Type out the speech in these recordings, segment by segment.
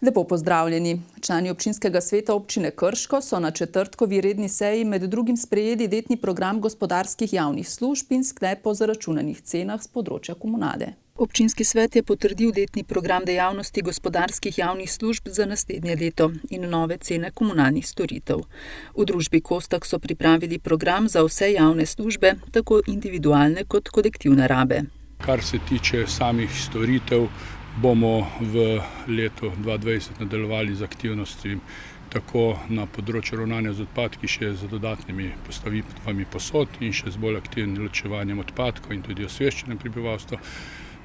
Lepo pozdravljeni. Člani občinskega sveta občine Krško so na četrtkovi redni seji med drugim sprejeli letni program gospodarskih javnih služb in sklep o zaračunanih cenah z področja komunale. Občinski svet je potrdil letni program dejavnosti gospodarskih javnih služb za naslednje leto in nove cene komunalnih storitev. V družbi Kostak so pripravili program za vse javne službe, tako individualne kot kolektivne rabe. Kar se tiče samih storitev, bomo v letu 2020 nadaljevali z aktivnostmi tako na področju ravnanja z odpadki, še z dodatnimi postavitvami posod in še z bolj aktivnim ločevanjem odpadkov in tudi osveščanjem prebivalstva.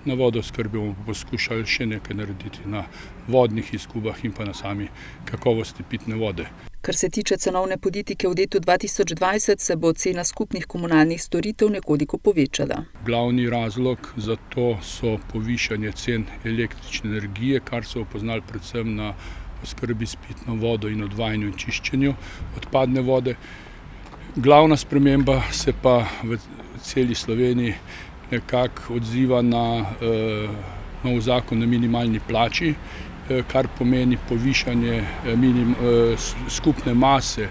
Na vodoskrbi bomo poskušali še nekaj narediti na vodnih izgubah in pa na sami kakovosti pitne vode. Kar se tiče cenovne politike v letu 2020, se bo cena skupnih komunalnih storitev nekoliko povečala. Glavni razlog za to so povišanje cen električne energije, kar so opoznali predvsem na oskrbi s pitno vodo in odvajanju in čiščenju odpadne vode. Glavna sprememba se pa v celi Sloveniji nekako odziva na nov zakon o minimalni plači, kar pomeni povišanje skupne mase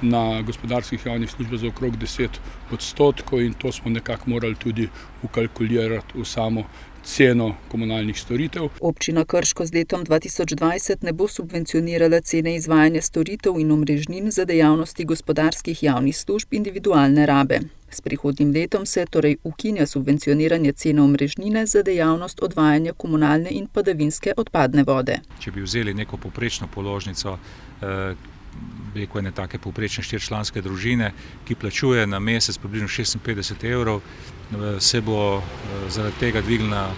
na gospodarskih javnih službah za okrog 10% in to smo nekako morali tudi vkalkulirati v samo ceno komunalnih storitev. Občina Krško z letom 2020 ne bo subvencionirala cene izvajanja storitev in omrežnin za dejavnosti gospodarskih javnih služb individualne rabe. S prihodnjim letom se torej ukinja subvencioniranje cene omrežnine za dejavnost odvajanja komunalne in padavinske odpadne vode. Če bi vzeli neko povprečno položnico, ene take povprečne 4-članske družine, ki plačuje na mesec približno 56 evrov, se bo zaradi tega dvignila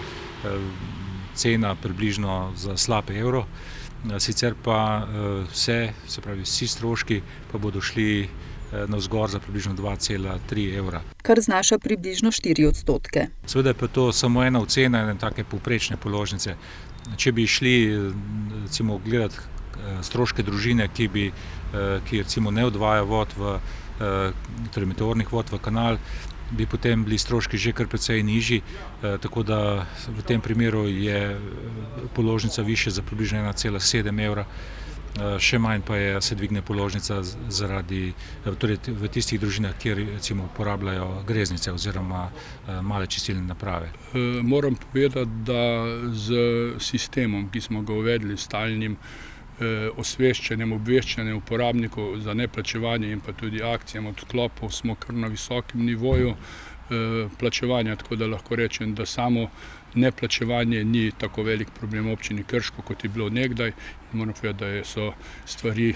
cena približno za slab evro. Sicer pa vsi stroški pa bodo šli navzgor za približno 2,3 evra. Kar znaša približno 4%. Seveda je pa to samo ena ocena ene take povprečne položnice. Če bi šli recimo gledati stroške družine, ki recimo ne odvaja vod torej meteornih vod v kanal, bi potem bili stroški že kar precej nižji, tako da v tem primeru je položnica višja za približno 1,7 evra. Še manj pa se dvigne položnica torej v tistih družinah, kjer recimo uporabljajo greznice oziroma male čistilne naprave. Moram povedati, da z sistemom, ki smo ga uvedli, stalnim osveščanjem, obveščanjem uporabnikov za neplačevanje in pa tudi akcijam odklopov, smo kar na visokem nivoju plačevanja, tako da lahko rečem, da samo neplačevanje ni tako velik problem občini Krško, kot je bilo nekdaj. Moram povedati, da so stvari,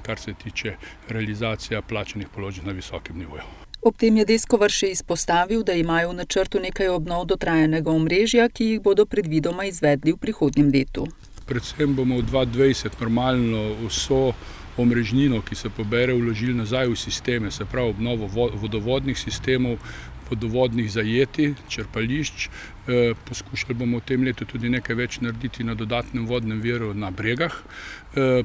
kar se tiče realizacija plačanih položnic na visokem nivoju. Ob tem je Deskovar še izpostavil, da imajo v načrtu nekaj obnov dotrajanega omrežja, ki jih bodo predvidoma izvedli v prihodnjem letu. Predvsem bomo v 2020 normalno vso omrežnino, ki se pobere, vložili nazaj v sisteme, se pravi obnovo vodovodnih sistemov, vodovodnih zajetij, črpališč. Poskušali bomo v tem letu tudi nekaj več narediti na dodatnem vodnem viru na Bregah,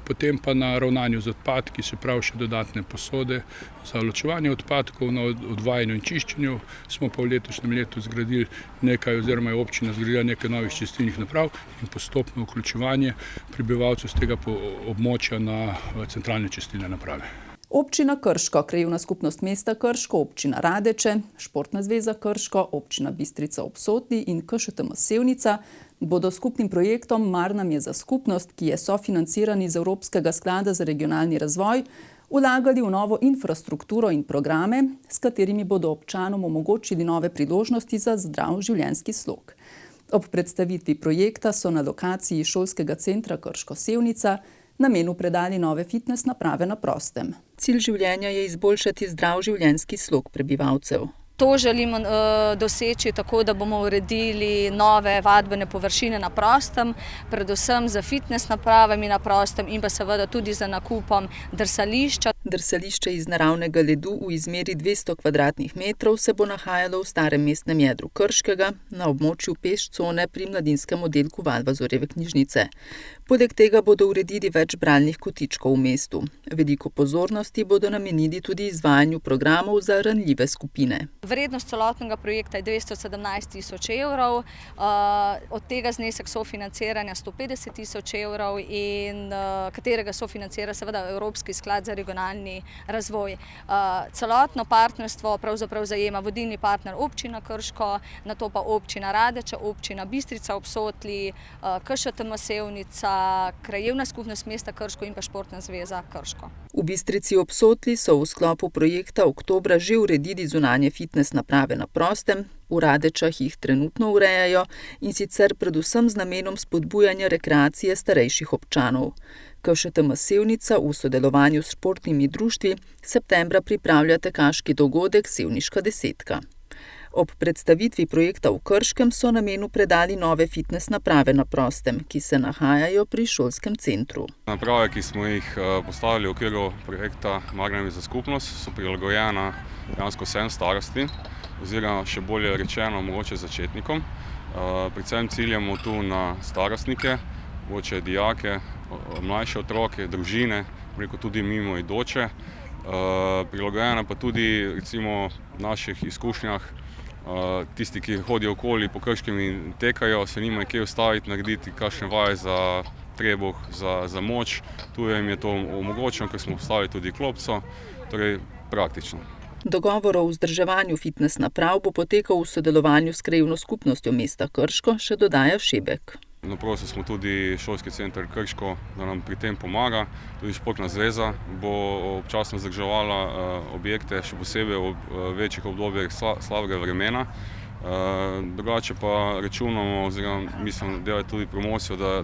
potem pa na ravnanju z odpadki, se pravi še dodatne posode za ločevanje odpadkov, na odvajanju in čiščenju. Smo pa v letošnjem letu zgradili nekaj, oziroma je občina zgradila nekaj novih čistilnih naprav in postopno vključevanje prebivalcev z tega območja na centralne čistilne naprave. Občina Krško, Krajevna skupnost mesta Krško, občina Radeče, Športna zveza Krško, občina Bistrica ob Sotli in KŠTM Sevnica bodo skupnim projektom Mar nam je za skupnost, ki je sofinanciran iz Evropskega sklada za regionalni razvoj, vlagali v novo infrastrukturo in programe, s katerimi bodo občanom omogočili nove priložnosti za zdrav življenjski slog. Ob predstavitvi projekta so na lokaciji šolskega centra Krško Sevnica namenu predali nove fitnes naprave na prostem. Cilj življenja je izboljšati zdrav življenjski slog prebivalcev. To želimo doseči tako, da bomo uredili nove vadbene površine na prostem, predvsem za fitnes napravami na prostem in pa seveda tudi za nakupom drsališča. Drsališče iz naravnega ledu v izmeri 200 kvadratnih metrov se bo nahajalo v starem mestnem jedru Krškega na območju peš cone pri mladinskem oddelku Valvazorjeve knjižnice. Poleg tega bodo uredili več bralnih kotičkov v mestu. Veliko pozornosti bodo namenili tudi izvajanju programov za ranljive skupine. Vrednost celotnega projekta je 217 tisoč evrov, od tega znesek sofinanciranja 150 tisoč evrov in katerega sofinancira seveda Evropski sklad za regionalni razvoj. Celotno partnerstvo pravzaprav zajema vodilni partner občina Krško, nato pa občina Radeče, občina Bistrica ob Sotli, KŠTM Sevnica, Krajevna skupnost mesta Krško in pa Športna zveza Krško. V Bistrici ob Sotli so v sklopu projekta oktobra že uredili zunanje fitnes naprave na prostem, v Radečah jih trenutno urejajo in sicer predvsem z namenom spodbujanja rekreacije starejših občanov. KŠTM Sevnica v sodelovanju s športnimi društvi septembra pripravlja tekaški dogodek Sevniška desetka. Ob predstavitvi projekta v Krškem so namenu predali nove fitnes naprave na prostem, ki se nahajajo pri šolskem centru. Naprave, ki smo jih postavili v okviru projekta Mar nam je za skupnost, so prilagojena dejansko vsem starosti, oziroma še bolje rečeno mogoče začetnikom. Predvsem ciljamo tu na starostnike, mogoče dijake, mlajše otroke, družine, tudi mimoidoče. Prilagojena pa tudi recimo v naših izkušnjah tisti, ki hodijo okoli po Krškem in tekajo, se nimajo kje ustaviti, narediti kakšne vaje za trebuh, za moč. Tu jim je to omogočeno, ker smo postavili tudi klopco, torej praktično. Dogovor o vzdrževanju fitnes naprav bo potekal v sodelovanju s Krajevno skupnostjo mesta Krško, še dodaja Šebek. Naprosili smo tudi šolski center Krško, da nam pri tem pomaga. Tudi Športna zveza bo občasno vzdrževala objekte, še posebej v večjih obdobjih slabega vremena. Drugače pa računamo, oziroma mislim, delati tudi promocijo, da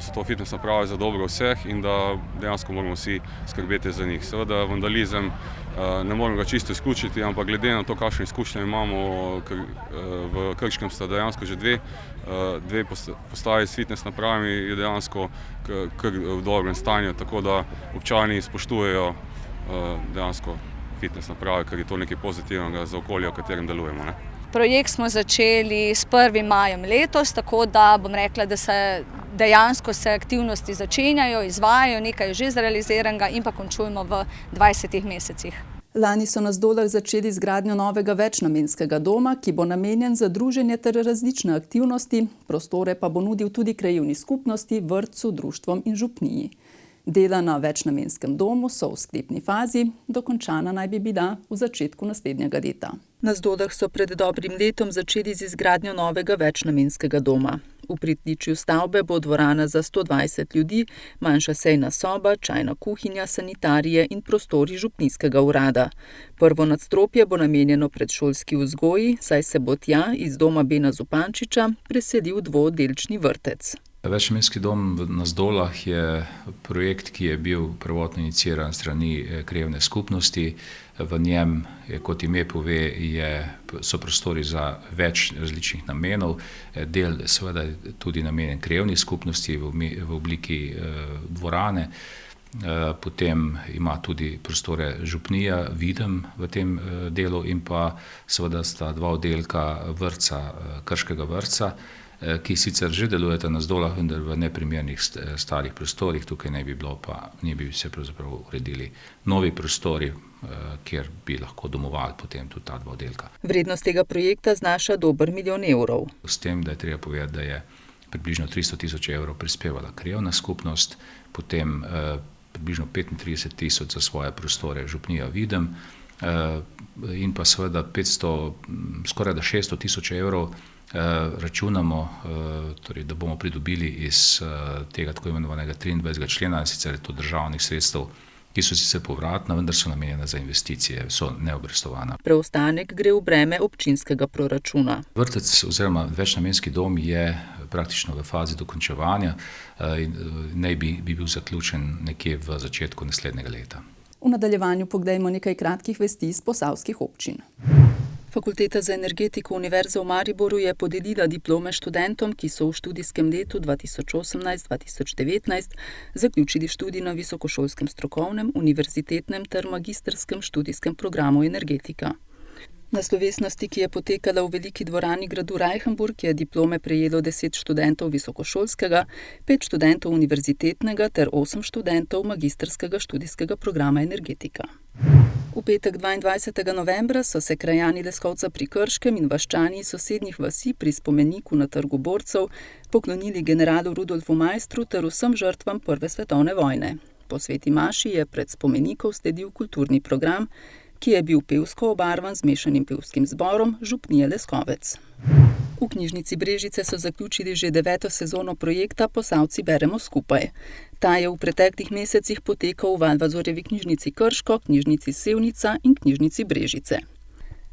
so to fitnes naprave za dobro vseh in da dejansko moramo vsi skrbeti za njih. Seveda vandalizem ne moramo ga čisto izključiti, ampak glede na to, kakšne izkušnje imamo, v Krškem sta dejansko že dve postaji s fitnes napravami, je dejansko kar v dobrem stanju, tako da občani spoštujejo dejansko fitnes naprave, ker je to nekaj pozitivnega za okolje, v katerem delujemo, ne? Projekt smo začeli s 1. majem letos, tako da bom rekla, da se dejansko aktivnosti začenjajo, izvajajo, nekaj je že zrealiziranega in pa končujemo v 20 mesecih. Lani so na Zdolah začeli z gradnjo novega večnamenskega doma, ki bo namenjen za druženje ter različne aktivnosti, prostore pa bo nudil tudi krajevni skupnosti, vrtcu, društvom in župniji. Dela na večnamenskem domu so v sklepni fazi, dokončana naj bi bila v začetku naslednjega leta. Na Zdolah so pred dobrim letom začeli z izgradnjo novega večnamenskega doma. V pritličju stavbe bo dvorana za 120 ljudi, manjša sejna soba, čajna kuhinja, sanitarije in prostori župnijskega urada. Prvo nadstropje bo namenjeno predšolski vzgoji, saj se bo tja iz doma Bena Zupančiča preselil dvooddelčni vrtec. Večnamenski dom na Zdolah je projekt, ki je bil prvotno iniciiran strani krajevne skupnosti. V njem, kot ime pove, so prostori za več različnih namenov. Del seveda tudi namenjen krajevni skupnosti v obliki dvorane. Potem ima tudi prostore župnija, Videm v tem delu in pa seveda sta dva oddelka vrtca, Krškega vrtca, ki sicer že delujeta na Zdolah, vendar v neprimernih starih prostorih. Tukaj ne bi se pravzaprav uredili novi prostori, kjer bi lahko domovali potem tudi ta dva oddelka. Vrednost tega projekta znaša dober 1 milijon evrov. S tem, da je treba povedati, da je približno 300 tisoč evrov prispevala krajevna skupnost, potem približno 35 tisoč za svoje prostore župnija Videm in pa seveda skoraj 600 tisoč evrov računamo, torej, da bomo pridobili iz tega tako imenovanega 23. člena, sicer je to državnih sredstev, ki so sicer povratna, vendar so namenjena za investicije, so neobrestovana. Preostanek gre v breme občinskega proračuna. Vrtec oziroma večnamenski dom je praktično v fazi dokončevanja in naj bi bil zaključen nekje v začetku naslednjega leta. V nadaljevanju pogledajmo nekaj kratkih vesti iz posavskih občin. Fakulteta za energetiko Univerze v Mariboru je podelila diplome študentom, ki so v študijskem letu 2018-2019 zaključili študij na visokošolskem strokovnem, univerzitetnem ter magistrskem študijskem programu energetika. Na slovesnosti, ki je potekala v veliki dvorani gradu Reichenburg, je diplome prejelo 10 študentov visokošolskega, 5 študentov univerzitetnega ter 8 študentov magistrskega študijskega programa energetika. V petek 22. novembra so se krajani Leskovca pri Krškem in vaščani iz sosednjih vasi pri spomeniku na Trgu borcev poklonili generalu Rudolfu Maistru ter vsem žrtvam Prve svetovne vojne. Po sveti maši je pred spomenikov sledil kulturni program, ki je bil pevsko obarvan z mešanim pevskim zborom Župnije Leskovec. V knjižnici Brežice so zaključili že 9. sezono projekta Posavci beremo skupaj. Ta je v preteklih mesecih potekal v Valvazorjevi knjižnici Krško, knjižnici Sevnica in knjižnici Brežice.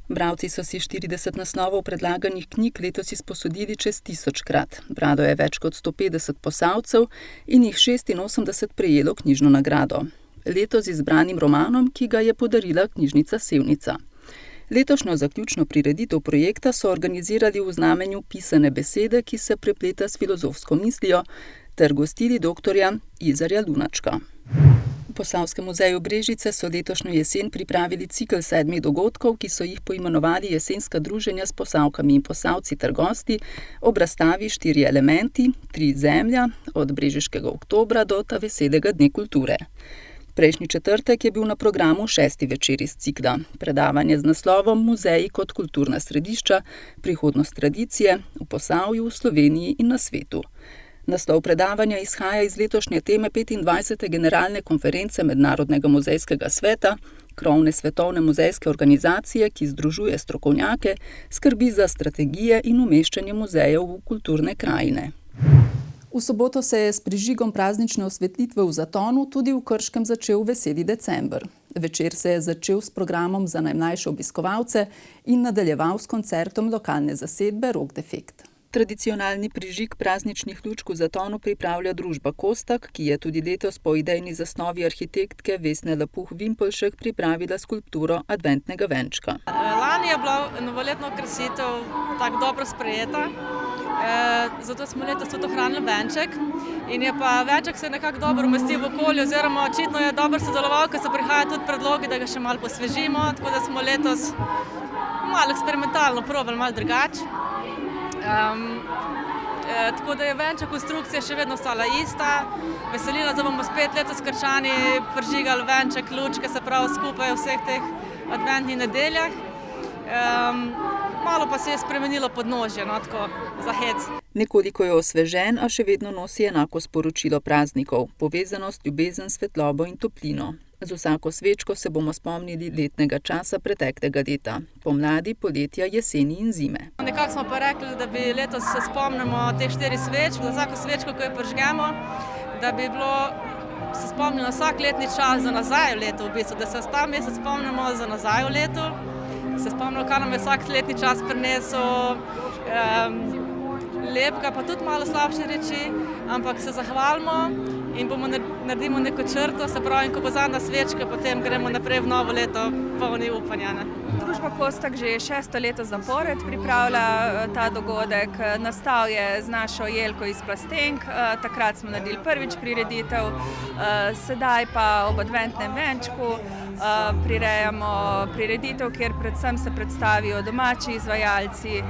Bralci so si 40 naslovov predlaganih knjig letos izposodili čez 1000-krat. Bralo je več kot 150 posavcev in jih 86 prejelo knjižno nagrado. Letos z izbranim romanom, ki ga je podarila knjižnica Sevnica. Letošnjo zaključno prireditev projekta so organizirali v znamenju pisane besede, ki se prepleta s filozofsko mislijo, ter gostili doktorja Izarja Lunačka. V Posavskem muzeju Brežice so letošnjo jesen pripravili cikel 7 dogodkov, ki so jih poimenovali Jesenska druženja s Posavkami in Posavci ter gosti ob razstavi 4 elementi, 3 zemlja, od Brežiškega oktobra do ta veselega dne kulture. Prejšnji četrtek je bil na programu 6. večer iz cikla, predavanje z naslovom Muzeji kot kulturna središča, prihodnost tradicije v Posavju, v Sloveniji in na svetu. Naslov predavanja izhaja iz letošnje teme 25. generalne konference Mednarodnega muzejskega sveta, krovne svetovne muzejske organizacije, ki združuje strokovnjake, skrbi za strategije in umeščanje muzejev v kulturne krajine. V soboto se je s prižigom praznične osvetlitve v Zatonu tudi v Krškem začel veseli december. Večer se je začel s programom za najmlajše obiskovalce in nadaljeval s koncertom lokalne zasedbe Rock Defekt. Tradicionalni prižig prazničnih lučk v Zatonu pripravlja družba Kostak, ki je tudi letos po idejni zasnovi arhitektke Vesne Lapuh-Vimpolšek pripravila skulpturo adventnega venčka. Lani je bila novoletna okrasitev tako dobro sprejeta, zato smo letos tudi ohranili venček. In je pa venček se nekako dobro umestil v okolje, oziroma očitno je dobro sodeloval, ker se prihajajo tudi predlogi, da ga še malo posvežimo, tako da smo letos malo eksperimentalno probali, malo drugače. Tako da je venček konstrukcija še vedno ostala ista. Veseli nas, da bomo spet letos Kršani prižigali venček, lučke, se pravi skupaj v vseh teh adventnih nedeljah. Malo pa se je spremenilo podnožje, no, tako za hec. Nekoliko je osvežen, a še vedno nosi enako sporočilo praznikov, povezanost, ljubezen, svetlobo in toplino. Z vsako svečko se bomo spomnili letnega časa preteklega leta, pomladi, poletja, jeseni in zime. Nekako smo pa rekli, da bi letos se spomnimo teh 4 svečk, za vsako svečko, ko jo prižgemo, da bi bilo se spomnilo vsak letni čas za nazaj v letu, v bistvu, da se ta mesec spomnimo za nazaj v letu, se spomnimo, kaj nam je vsak letni čas prinesel, lepega pa tudi malo slabše reči, ampak se zahvalimo in bomo naredimo neko črto, se pravi, in ko bo zadnja svečka, potem gremo naprej v novo leto, polni upanja. Družba Kostak že 6. leto zapored pripravlja ta dogodek. Nastal je z našo Jelko iz Plastenk, takrat smo naredili prvič prireditev, sedaj pa ob adventnem venčku prirejamo prireditev, kjer predvsem se predstavijo domači izvajalci.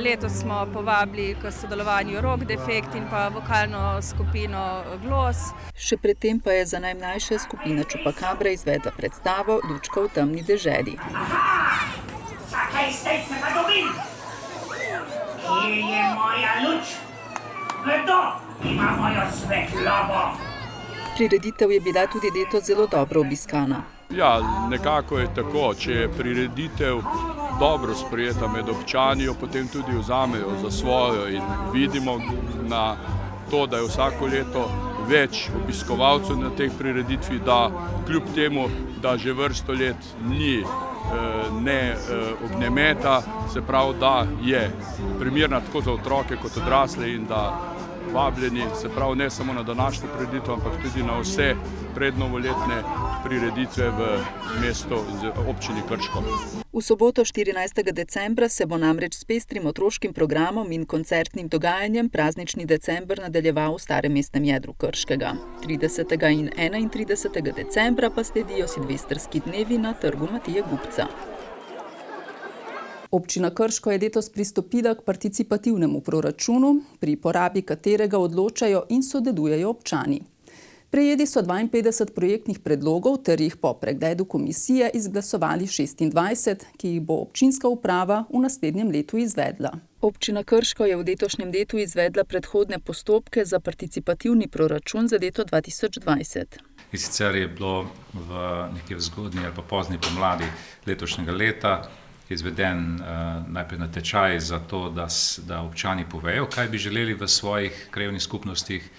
Letos smo povabili k sodelovanju Rock Defekt in pa vokalno skupino Glos. Še predtem pa je za najmlajše skupina Čupakabra izvedla predstavo Lučka v temni deželi. Zakaj ste me pa dobili? Kje je moja luč? Kdo ima mojo svetlobo? Prireditev je bila tudi letos zelo dobro obiskana. Ja, nekako je tako, če je prireditev dobro sprejeta med občani, jo potem tudi vzamejo za svojo in vidimo na to, da je vsako leto več obiskovalcev na teh prireditvi, da kljub temu, da že vrsto let ni ognjemeta, se pravi, da je primerna tako za otroke kot odrasle in da vabljeni, se pravi, ne samo na današnjo prireditev, ampak tudi na vse prednovoletne prireditve v mestu občini Krško. V soboto 14. decembra se bo namreč s pestrim otroškim programom in koncertnim dogajanjem praznični december nadaljeval v starem mestnem jedru Krškega. 30. in 31. decembra pa sledijo silvestrski dnevi na Trgu Matije Gubca. Občina Krško je letos pristopila k participativnemu proračunu, pri porabi katerega odločajo in sodelujejo občani. Prejeli so 52 projektnih predlogov ter jih po pregledu komisije izglasovali 26, ki jih bo občinska uprava v naslednjem letu izvedla. Občina Krško je v letošnjem letu izvedla predhodne postopke za participativni proračun za leto 2020. In sicer je bilo v nekje v zgodnji ali pa pozni pomladi letošnjega leta izveden najprej natečaj za to, da občani povejo, kaj bi želeli v svojih krajevnih skupnostih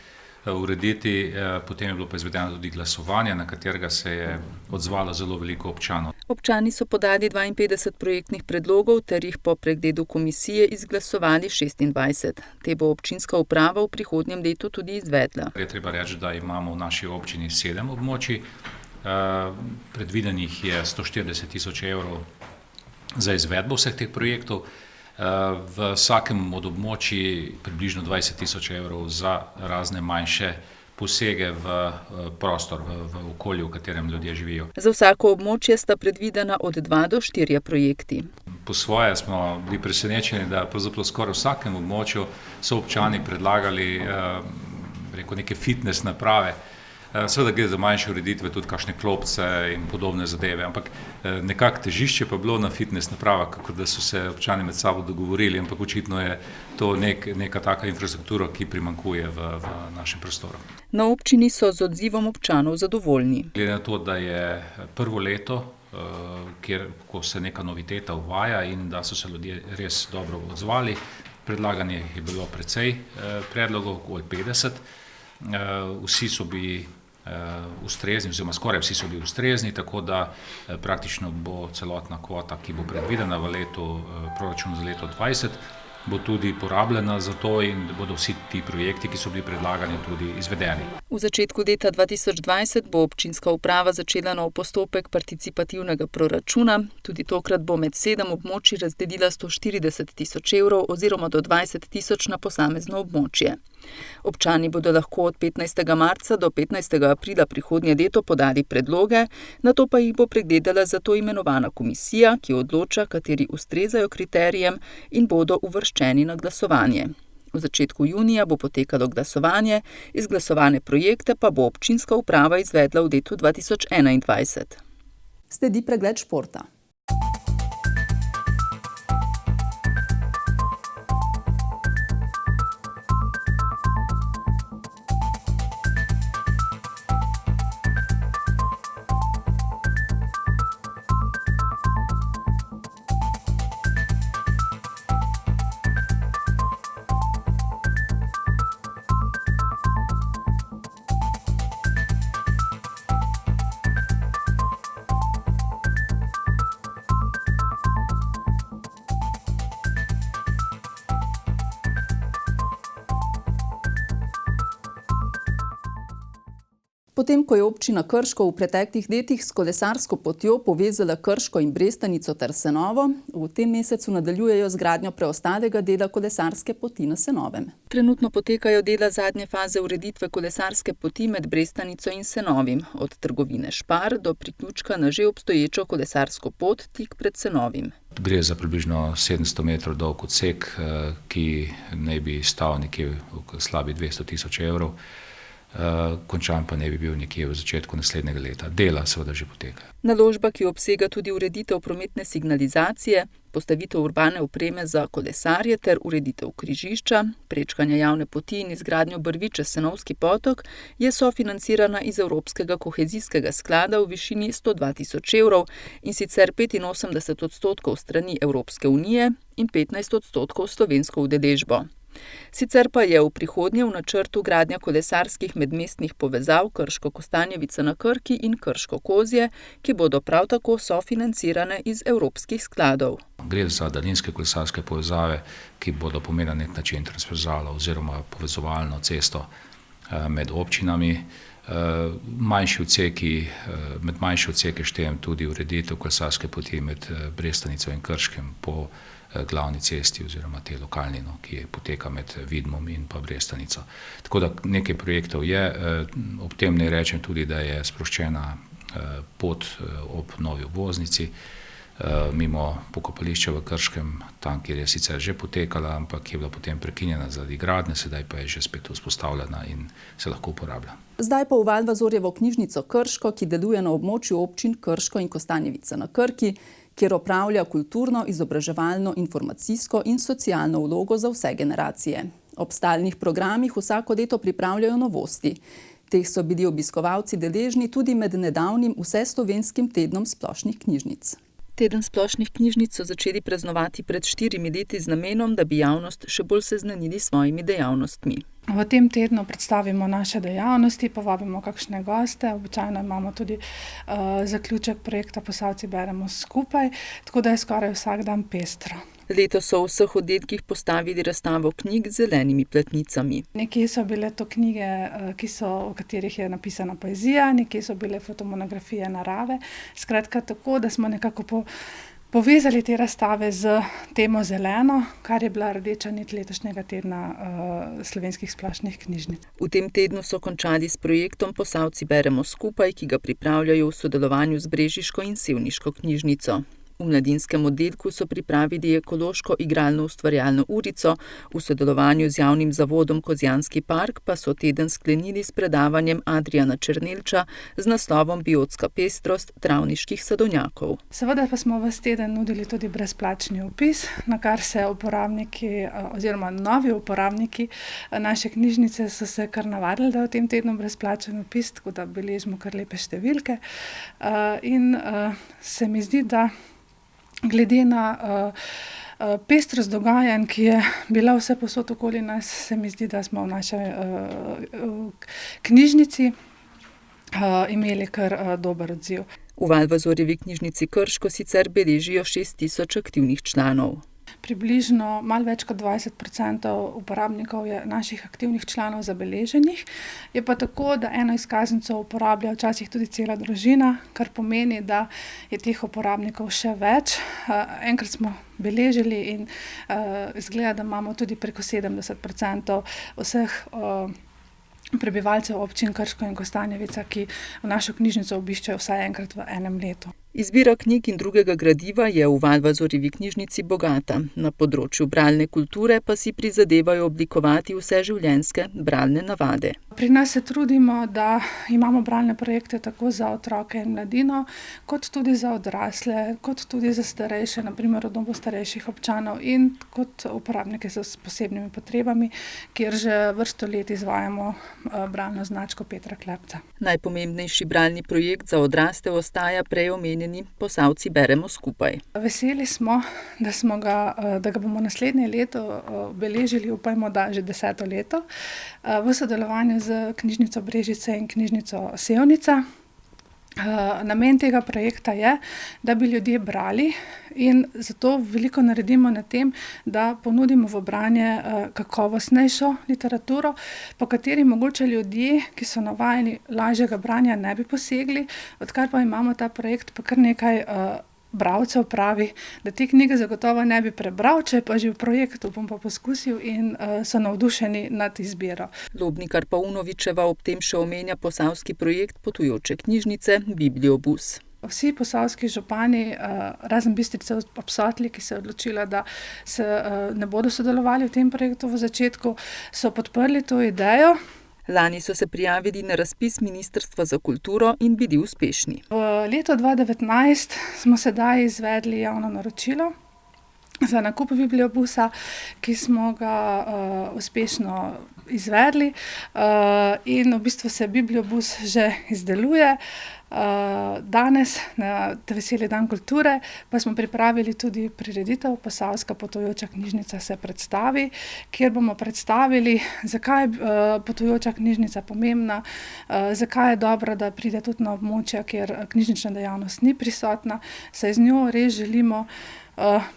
urediti, potem je bilo pa izvedeno tudi glasovanje, na katerega se je odzvalo zelo veliko občanov. Občani so podali 52 projektnih predlogov ter jih po pregledu komisije izglasovali 26. Te bo občinska uprava v prihodnjem letu tudi izvedla. Je treba reči, da imamo v naši občini 7 območij, predvidenih je 140 tisoč evrov za izvedbo vseh teh projektov. V vsakem od območij približno 20 tisoč evrov za razne manjše posege v prostor, v okolju, v katerem ljudje živijo. Za vsako območje sta predvidena od 2 do 4 projekti. Po svoje smo bili presenečeni, da pravzaprav skoraj v vsakem območju so občani predlagali neke fitness naprave. Seveda gre za manjše ureditve, tudi kakšne klopce in podobne zadeve, ampak nekako težišče pa bilo na fitness napravah, kako da so se občani med sabo dogovorili, ampak očitno je to neka taka infrastruktura, ki primanjkuje v našem prostoru. Na občini so z odzivom občanov zadovoljni. Glede na to, da je prvo leto, ko se neka noviteta uvaja in da so se ljudje res dobro odzvali, predlaganih je bilo precej predlogov, okoli 50. Vsi so bili ustrezni, oziroma skoraj vsi so bili ustrezni, tako da praktično bo celotna kvota, ki bo predvidena v proračunu za leto 2020, bo tudi porabljena za to in bodo vsi ti projekti, ki so bili predlagani, tudi izvedeni. V začetku leta 2020 bo občinska uprava začela nov postopek participativnega proračuna. Tudi tokrat bo med 7 območij razdelila 140 tisoč evrov oziroma do 20 tisoč na posamezno območje. Občani bodo lahko od 15. marca do 15. aprila prihodnje leto podali predloge, nato pa jih bo pregledala za to imenovana komisija, ki odloča, kateri ustrezajo kriterijem in bodo uvrščeni na glasovanje. V začetku junija bo potekalo glasovanje, izglasovane projekte pa bo občinska uprava izvedla v letu 2021. Sledi pregled športa. Potem, ko je občina Krško v preteklih letih s kolesarsko potjo povezala Krško in Brestanico ter Senovo, v tem mesecu nadaljujejo z gradnjo preostalega dela kolesarske poti na Senovem. Trenutno potekajo dela zadnje faze ureditve kolesarske poti med Brestanico in Senovim, od trgovine Špar do priključka na že obstoječo kolesarsko pot tik pred Senovim. Gre za približno 700 metrov dolg odsek, ki naj bi stal nekje v slabi 200 tisoč evrov. Končan pa ne bi bil nekje v začetku naslednjega leta. Dela seveda že potekajo. Naložba, ki obsega tudi ureditev prometne signalizacije, postavitev urbane opreme za kolesarje ter ureditev križišča, prečkanja javne poti in izgradnjo brvi čez Senovski potok, je sofinancirana iz Evropskega kohezijskega sklada v višini 102 tisoč evrov, in sicer 85% strani Evropske unije in 15% slovensko udeležbo. Sicer pa je v prihodnje v načrtu gradnja kolesarskih medmestnih povezav Krško-Kostanjevica na Krki in Krško-Kozje, ki bodo prav tako sofinancirane iz evropskih skladov. Gre za daljinske kolesarske povezave, ki bodo pomenile na nek način transverzalo oziroma povezovalno cesto med občinami. Med manjši odseke štejem tudi ureditev kolesarske poti med Brestanico in Krškem po glavni cesti oziroma te lokalni, ki poteka med Vidmom in pa Brestanico. Tako da nekaj projektov je, ob tem ne rečem tudi, da je sproščena pot ob novi obvoznici, mimo pokopališča v Krškem, tam, kjer je sicer že potekala, ampak je bila potem prekinjena zaradi gradnje, sedaj pa je že spet vzpostavljena in se lahko uporablja. Zdaj pa v Valvazorjevo knjižnico Krško, ki deluje na območju občin Krško in Kostanjevica na Krki, kjer opravlja kulturno, izobraževalno, informacijsko in socialno vlogo za vse generacije. Ob stalnih programih vsako leto pripravljajo novosti. Teh so bili obiskovalci deležni tudi med nedavnim vseslovenskim tednom splošnih knjižnic. Teden splošnih knjižnic so začeli praznovati pred 4 leti z namenom, da bi javnost še bolj seznanili s svojimi dejavnostmi. V tem tednu predstavimo naše dejavnosti, povabimo kakšne goste, običajno imamo tudi zaključek projekta Posavci beremo skupaj, tako da je skoraj vsak dan pestro. Letos so v vseh oddelkih postavili razstavo knjig z zelenimi platnicami. Nekje so bile to knjige, v katerih je napisana poezija, nekje so bile fotomonografije narave. Skratka tako, da smo nekako povezali te razstave z temo zeleno, kar je bila rdeča nit letošnjega tedna slovenskih splošnih knjižnic. V tem tednu so končali s projektom Posavci beremo skupaj, ki ga pripravljajo v sodelovanju z brežiško in sevniško knjižnico. V mladinskem oddelku so pripravili ekološko igralno ustvarjalno urico, v sodelovanju z javnim zavodom Kozjanski park pa so teden sklenili s predavanjem Adriana Černelča z naslovom Biotska pestrost travniških sadovnjakov. Seveda pa smo ves teden nudili tudi brezplačni vpis, na kar se uporabniki oziroma novi uporabniki naše knjižnice so se kar navadili, da v tem tednu brezplačen vpis, tako da beležimo kar lepe številke. In se mi zdi, da glede na pestrost dogajanj, ki je bila vse povsod okoli nas, se mi zdi, da smo v naši knjižnici imeli kar dober odziv. V Valvazorjevi knjižnici Krško sicer beležijo 6000 aktivnih članov. Približno malo več kot 20% uporabnikov je naših aktivnih članov zabeleženih. Je pa tako, da eno izkaznico uporablja včasih tudi cela družina, kar pomeni, da je teh uporabnikov še več. Enkrat smo beležili in izgleda, da imamo tudi preko 70% vseh prebivalcev občin Krško in Kostanjevica, ki v našo knjižnico obiščejo vsaj enkrat v enem letu. Izbira knjig in drugega gradiva je v Valvazorjevi knjižnici bogata. Na področju bralne kulture pa si prizadevajo oblikovati vseživljenjske bralne navade. Pri nas se trudimo, da imamo bralne projekte tako za otroke in mladino, kot tudi za odrasle, kot tudi za starejše, na primer v domu starejših občanov in kot uporabnike s posebnimi potrebami, kjer že vrsto let izvajamo bralno značko Petra Klepca. Najpomembnejši bralni projekt za odrasle ostaja prej omenjeni Posavci beremo skupaj. Veseli smo, da ga bomo naslednje leto beležili, upajmo, da že 10. leto, v sodelovanju z knjižnico Brežice in knjižnico Sevnica. Namen tega projekta je, da bi ljudje brali in zato veliko naredimo na tem, da ponudimo v branje kakovostnejšo literaturo, po kateri mogoče ljudje, ki so navajeni lažjega branja, ne bi posegli, odkar pa imamo ta projekt, pa kar nekaj bralcev pravi, da te knjige zagotovo ne bi prebral, če pa že v projektu bom pa poskusil in so navdušeni nad izbiro. Lobnikar Paunovičeva ob tem še omenja posavski projekt potujoče knjižnice Bibliobus. Vsi posavski župani, razen Bistrice ob Sotli, ki se je odločila, da se ne bodo sodelovali v tem projektu v začetku, so podprli to idejo. Lani so se prijavili na razpis Ministrstva za kulturo in bili uspešni. V letu 2019 smo sedaj izvedli javno naročilo za nakup Bibliobusa, ki smo ga uspešno izvedli in v bistvu se Bibliobus že izdeluje. Danes, na veseli dan kulture, pa smo pripravili tudi prireditev Posavska potujoča knjižnica se predstavi, kjer bomo predstavili, zakaj je potujoča knjižnica pomembna, zakaj je dobro, da pride tudi na območja, kjer knjižnična dejavnost ni prisotna, saj z njo res želimo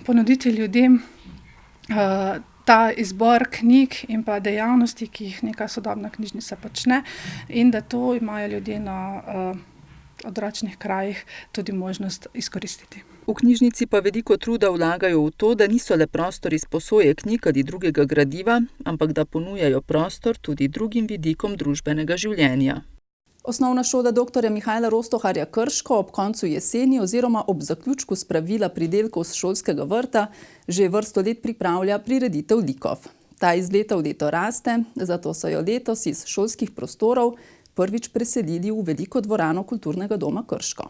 ponuditi ljudem ta izbor knjig in pa dejavnosti, ki jih neka sodobna knjižnica počne in da to imajo ljudje na odročnih krajih tudi možnost izkoristiti. V knjižnici pa veliko truda vlagajo v to, da niso le prostor izposoje knjig ali drugega gradiva, ampak da ponujajo prostor tudi drugim vidikom družbenega življenja. Osnovna šola dr. Mihajla Rostoharja Krško ob koncu jeseni oziroma ob zaključku spravila pridelkov z šolskega vrta že vrsto let pripravlja prireditev Likov. Ta iz leta v leto raste, zato so jo letos iz šolskih prostorov prvič preselili v veliko dvorano Kulturnega doma Krško.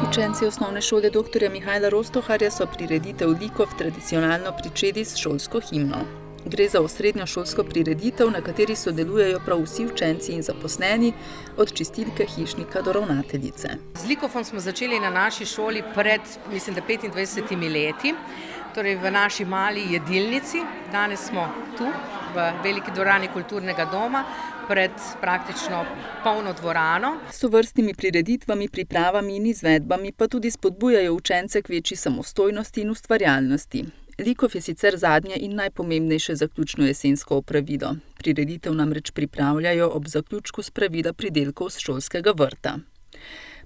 Učenci osnovne šole dr. Mihajla Rostoharja so prireditev Likov tradicionalno pričeli s šolsko himno. Gre za osrednjo šolsko prireditev, na kateri sodelujejo prav vsi učenci in zaposleni, od čistilke, hišnika do ravnateljice. Z Likovom smo začeli na naši šoli pred, mislim, da 25 leti, torej v naši mali jedilnici. Danes smo tu, v veliki dvorani Kulturnega doma, pred praktično polno dvorano. S tovrstnimi prireditvami, pripravami in izvedbami pa tudi spodbujajo učence k večji samostojnosti in ustvarjalnosti. Likov je sicer zadnje in najpomembnejše zaključno jesensko opravilo. Prireditev namreč pripravljajo ob zaključku spravila pridelkov z šolskega vrta.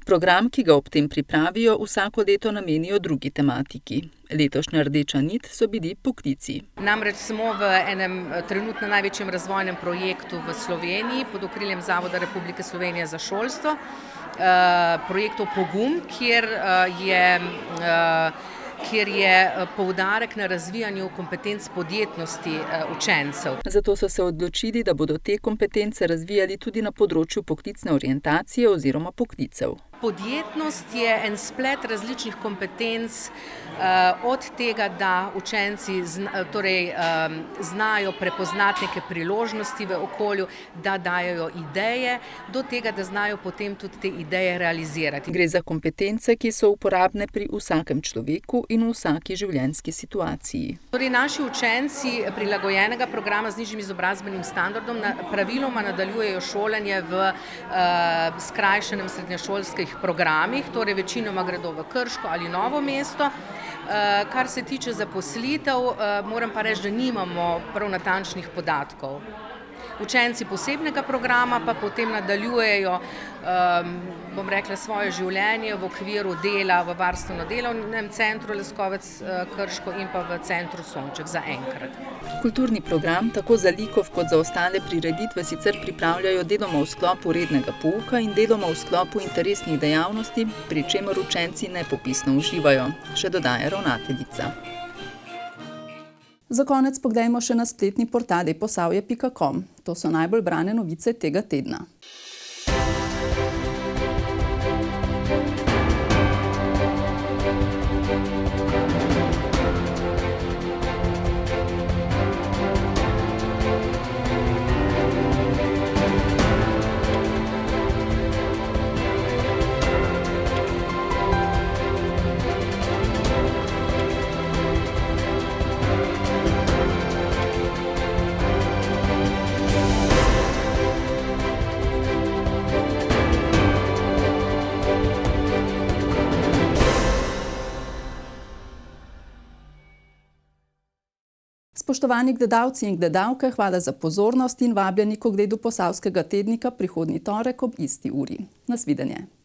Program, ki ga ob tem pripravijo, vsako leto namenijo drugi tematiki. Letošnja rdeča nit so bili poklici. Namreč smo v enem trenutno največjem razvojnem projektu v Sloveniji pod okriljem Zavoda Republike Slovenije za šolstvo, projektu Pogum, kjer je poudarek na razvijanju kompetenc podjetnosti učencev. Zato so se odločili, da bodo te kompetence razvijali tudi na področju poklicne orientacije oziroma poklicev. Podjetnost je en splet različnih kompetenc, od tega, da učenci znajo prepoznati neke priložnosti v okolju, da dajo ideje, do tega, da znajo potem tudi te ideje realizirati. Gre za kompetence, ki so uporabne pri vsakem človeku in v vsaki življenjski situaciji. Torej, naši učenci prilagojenega programa z nižjim izobrazbenim standardom praviloma nadaljujejo šolanje v skrajšanem srednješolskih programih, torej večinoma gredo v Krško ali Novo mesto. Kar se tiče zaposlitev, moram pa reči, da nimamo prav natančnih podatkov. Učenci posebnega programa pa potem nadaljujejo, bom rekla, svoje življenje v okviru dela v varstveno-delovnem centru Leskovec Krško in pa v centru Sonček za enkrat. Kulturni program tako za Likov kot za ostale prireditve sicer pripravljajo deloma v sklopu rednega pouka in deloma v sklopu interesnih dejavnosti, pri čemer učenci nepopisno uživajo, še dodaja ravnateljica. Za konec poglejmo še na spletni portal eposavje.com. To so najbolj brane novice tega tedna. Spoštovani gledalci in gledalke, hvala za pozornost in vabljeni k ogledu Posavskega tednika prihodnji torek ob isti uri. Nasvidenje.